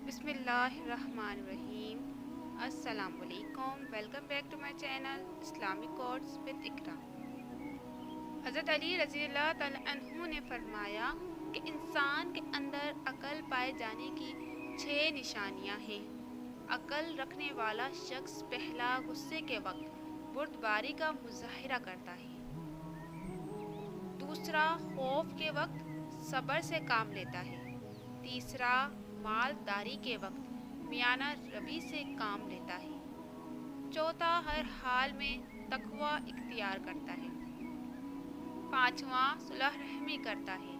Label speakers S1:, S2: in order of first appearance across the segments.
S1: بسم اللہ الرحمن الرحیم۔ السلام علیکم، welcome back to my channel Islamic course with Iqra. حضرت علی رضی اللہ تعالیٰ عنہ نے فرمایا کہ انسان کے اندر عقل پائے جانے کی 6 نشانیاں ہیں۔ عقل رکھنے والا شخص پہلا غصے کے وقت بردباری کا مظاہرہ کرتا ہے، دوسرا خوف کے وقت صبر سے کام لیتا ہے، تیسرا مالداری کے وقت میانہ روی سے کام لیتا ہے، چوتھا ہر حال میں تقوی اختیار کرتا ہے، پانچواں صلح رحمی کرتا ہے،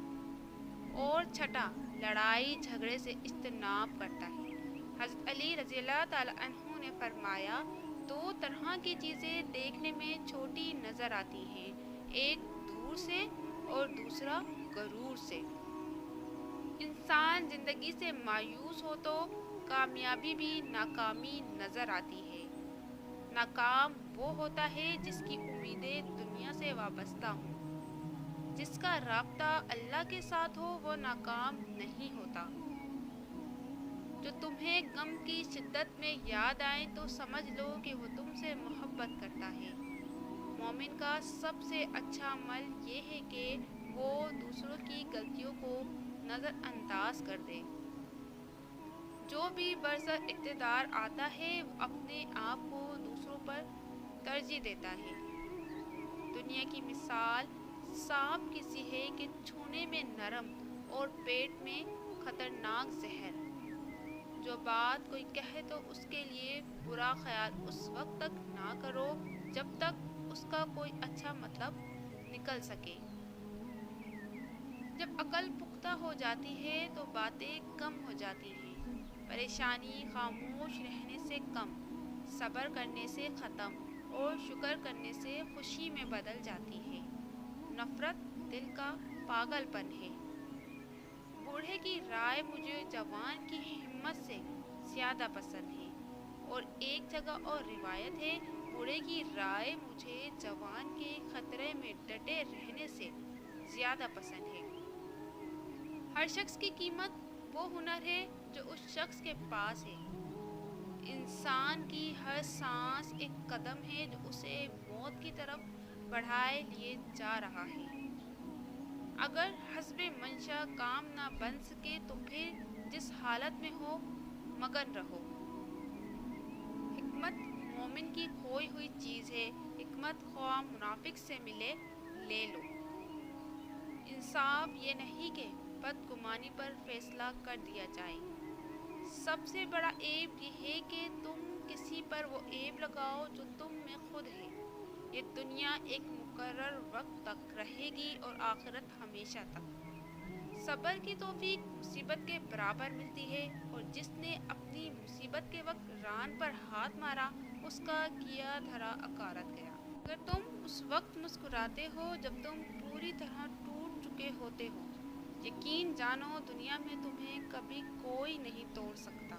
S1: اور چھٹا لڑائی جھگڑے سے اجتناب کرتا ہے۔ حضرت علی رضی اللہ تعالیٰ عنہ نے فرمایا، 2 طرح کی چیزیں دیکھنے میں چھوٹی نظر آتی ہیں، ایک دور سے اور دوسرا غرور سے۔ انسان زندگی سے مایوس ہو تو کامیابی بھی ناکامی نظر آتی ہے۔ ناکام وہ ہوتا ہے جس کی امیدیں دنیا سے وابستہ ہوں۔ جس کا رابطہ اللہ کے ساتھ ہو وہ ناکام نہیں ہوتا۔ جو تمہیں غم کی شدت میں یاد آئے تو سمجھ لو کہ وہ تم سے محبت کرتا ہے۔ مومن کا سب سے اچھا عمل یہ ہے کہ وہ دوسروں کی غلطیوں کو نظر انداز کر دے۔ جو بھی برسر اقتدار آتا ہے وہ اپنے آپ کو دوسروں پر ترجیح دیتا ہے۔ دنیا کی مثال سانپ کی سی ہے کہ چھونے میں نرم اور پیٹ میں خطرناک زہر۔ جو بات کوئی کہے تو اس کے لیے برا خیال اس وقت تک نہ کرو جب تک اس کا کوئی اچھا مطلب نکل سکے۔ جب عقل پختہ ہو جاتی ہے تو باتیں کم ہو جاتی ہیں۔ پریشانی خاموش رہنے سے کم، صبر کرنے سے ختم اور شکر کرنے سے خوشی میں بدل جاتی ہے۔ نفرت دل کا پاگل پن ہے۔ بوڑھے کی رائے مجھے جوان کی ہمت سے زیادہ پسند ہے، اور ایک جگہ اور روایت ہے، بوڑھے کی رائے مجھے جوان کے خطرے میں ڈٹے رہنے سے زیادہ پسند ہے۔ ہر شخص کی قیمت وہ ہنر ہے جو اس شخص کے پاس ہے۔ انسان کی ہر سانس ایک قدم ہے جو اسے موت کی طرف بڑھائے لیے جا رہا ہے۔ اگر حسب منشا کام نہ بن سکے تو پھر جس حالت میں ہو مگن رہو۔ حکمت مومن کی کھوئی ہوئی چیز ہے، حکمت خواہ منافق سے ملے لے لو۔ انصاف یہ نہیں کہ بدگمانی پر فیصلہ کر دیا جائے۔ سب سے بڑا عیب یہ ہے کہ تم کسی پر وہ عیب لگاؤ جو تم میں خود ہے۔ یہ دنیا ایک مقرر وقت تک رہے گی اور آخرت ہمیشہ تک۔ صبر کی توفیق مصیبت کے برابر ملتی ہے، اور جس نے اپنی مصیبت کے وقت ران پر ہاتھ مارا اس کا کیا دھرا اکارت گیا۔ اگر تم اس وقت مسکراتے ہو جب تم پوری طرح ٹوٹ چکے ہوتے ہو، یقین جانو دنیا میں تمہیں کبھی کوئی نہیں توڑ سکتا۔